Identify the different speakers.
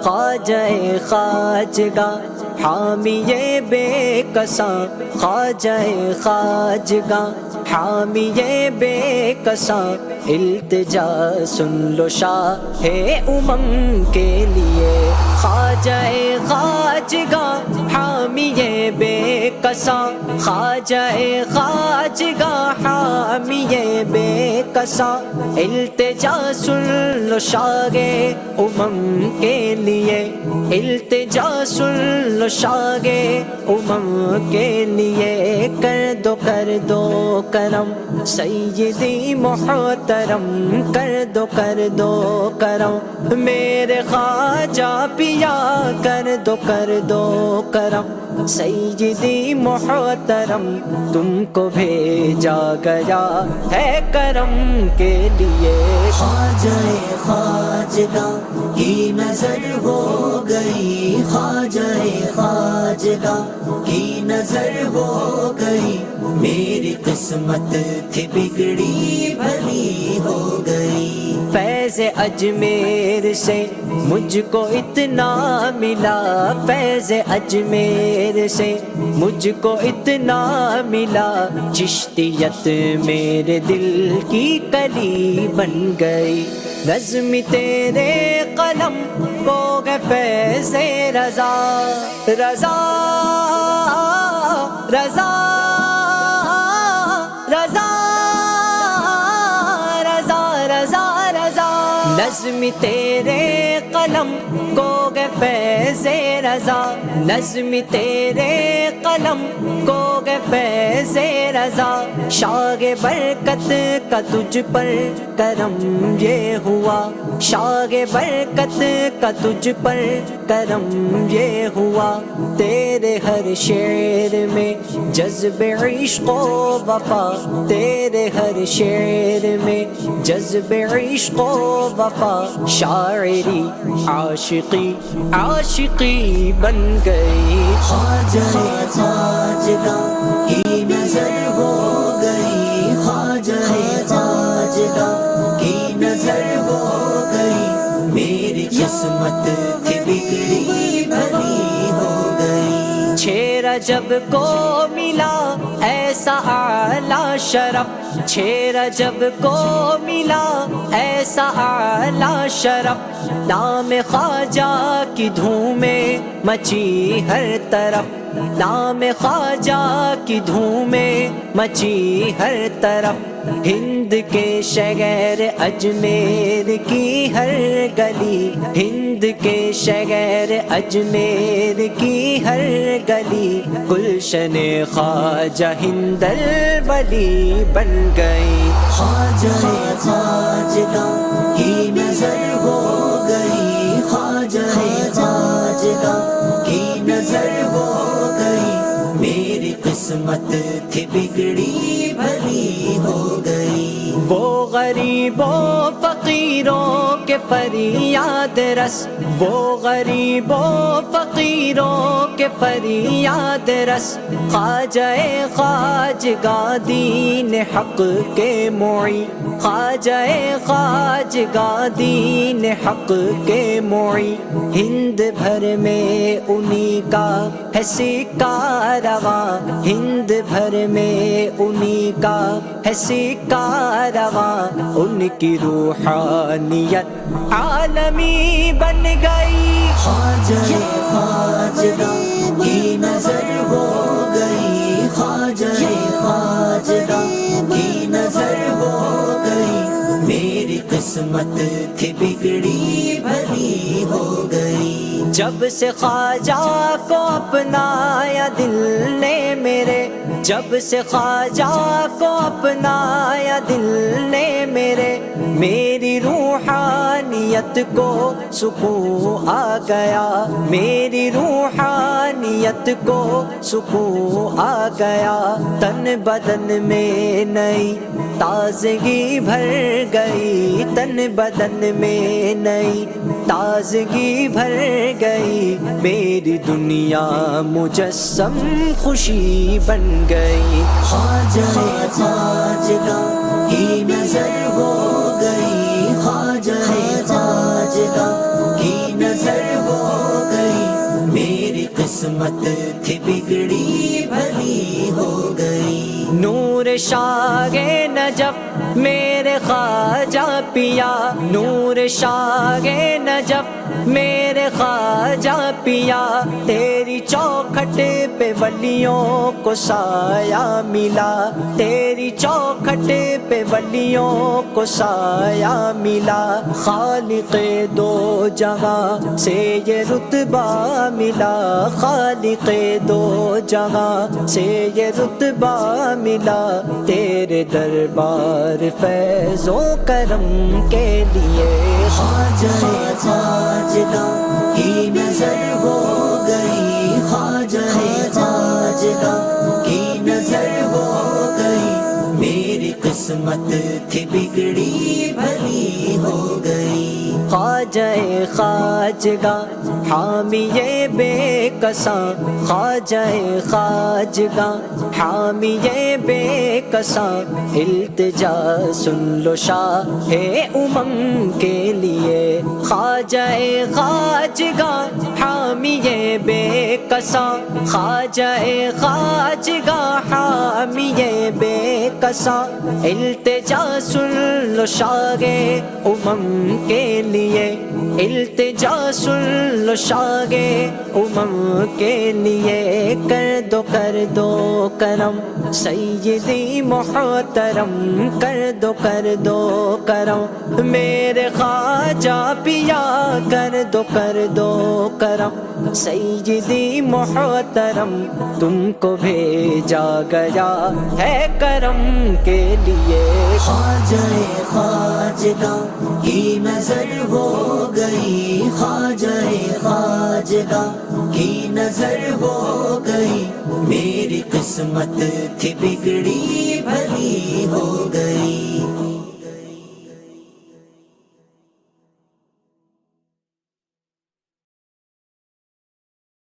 Speaker 1: خواجہ خواجگاں حامی بے کساں، خواجہ خواجگاں حامی بے کساں، التجا سن لو شاہ امم کے لیے، خواجہ خواجگاں حامی بے کساں، خواجہ خواجگاں حامی بے کساں، التجا سن لو شاہ امم کے لیے، التجا سن لو شاہ امم کے لیے، کر دو کرم سیدی محترم، کر دو کرم میرے خواجہ پیا، کر دو کرم سیدی محترم، تم کو بھیجا گیا ہے کرم کے لیے،
Speaker 2: خواجہ خواجگاں کی نظر ہو گئی، خواجہ خواجگاں کی نظر ہو گئی، میری قسمت تھی بگڑی بھلی ہو گئی،
Speaker 1: فیض اجمیر سے مجھ کو اتنا ملا، فیض اجمیر سے مجھ کو اتنا ملا، چشتیت میرے دل کی کلی بن گئی، نظم تیرے قلم کو گے فیض رضا، رضا رضا رضا رضا رضا رضا، نظم تیرے قلم کو گے فیض رضا، نظم تیرے قلم کو گے فیض رضا، شاہ برکت کا تجھ پر کرم یہ ہوا، شاہ برکت کا تجھ پر کرم یہ ہوا، تیرے ہر شعر میں جذب عشق و وفا، تیرے ہر شعر میں جذب عشق و وفا، شاعری عاشقی عاشقی بن گئی،
Speaker 2: خواجہ خواجگاں کی نظر ہو گئی، خواجہ خواجگاں کی نظر ہو گئی، میری قسمت تھی بگڑی بھلی ہو گئی،
Speaker 1: 6 رجب کو ملا ایسا اعلیٰ شرف، 6 رجب کو ملا ایسا اعلیٰ شرف، نام خواجہ کی دھومیں مچی ہر طرف، نام خواجہ کی دھومیں مچی ہر طرف، ہند کے شہر اجمیر کی ہر گلی، ہند کے شہر اجمیر کی ہر گلی، گلشن خواجہ ہند الولی بن گئی،
Speaker 2: خواجہ خواجگاں کی نظر ہو گئی، خواجہ خواجگاں کی نظر ہو گئی، میری قسمت تھی بگڑی بھلی ہو گئی،
Speaker 1: وہ غریبوں فقیروں کے فریاد رس، وہ غریبوں فقیروں کے فریاد رس، خواجہ خواجگاں دین حق کے معی، خواجہ خواجگاں دین حق کے معی، ہند بھر میں انہی کا ہے سکہ رواں، ہند بھر میں انہی کا ہے سکہ رواں، ان کی روحانیت عالمی بن گئی،
Speaker 2: خواجہ خواجگاں کی نظر ہو گئی، خواجہ خواجگاں کی نظر ہو گئی، میری قسمت تھی بگڑی بھلی ہو گئی،
Speaker 1: جب سے خواجہ کو اپنایا دل نے میرے، جب سے خواجہ کو اپنایا دل نے میرے، میری روحانیت کو سکون آ گیا، میری روحانیت کو سکون آ گیا، تن بدن میں نئی تازگی بھر گئی، تن بدن میں نئی تازگی بھر گئی، میری دنیا مجسم خوشی بن گئی،
Speaker 2: خواجہ خواجگاں کی نظر ہو گئی، خواجہ خواجگاں کی نظر ہو قسمت تھی بگڑی بھلی ہو گئی
Speaker 1: نور شاہ نجف میرے خواجہ پیا نور شاہ نجف میرے خواجہ پیا تیری چوکھٹ پہ ولیوں کو سایہ ملا تیری چوکھٹ پہ ولیوں کو سایہ ملا خالق دو جہاں سے یہ رتبہ ملا خالق دو جہاں سے یہ رتبہ ملا تیرے دربار فیض و کرم کے لیے
Speaker 2: خواجہ خواجگاں کی نظر ہو گئی خواجہ خواجگاں کی نظر ہو گئی میری قسمت تھی بگڑی بھلی ہو گئی
Speaker 1: خواجہ خواجگاں حامی بے کساں خواجہ خواجگاں حامی بے کساں التجا سن لو شاہ کے لیے خواجہ خواجگاں حامی بے کساں خواجہ خواجگاں حامی بے کساں التجا سن لو شاہ کے لیے التجا سن لو شاہ کے لیے کر دو کرم سیدی محترم کر دو کرم میرے خواجہ پیا کر دو کرم سیدی محترم تم کو بھیجا گیا ہے کرم کے لیے
Speaker 2: خواجہ خواجگاں کی نظر ہو گئی خواجہ خواجگاں کی نظر ہو گئی میری قسمت تھی بگڑی بھلی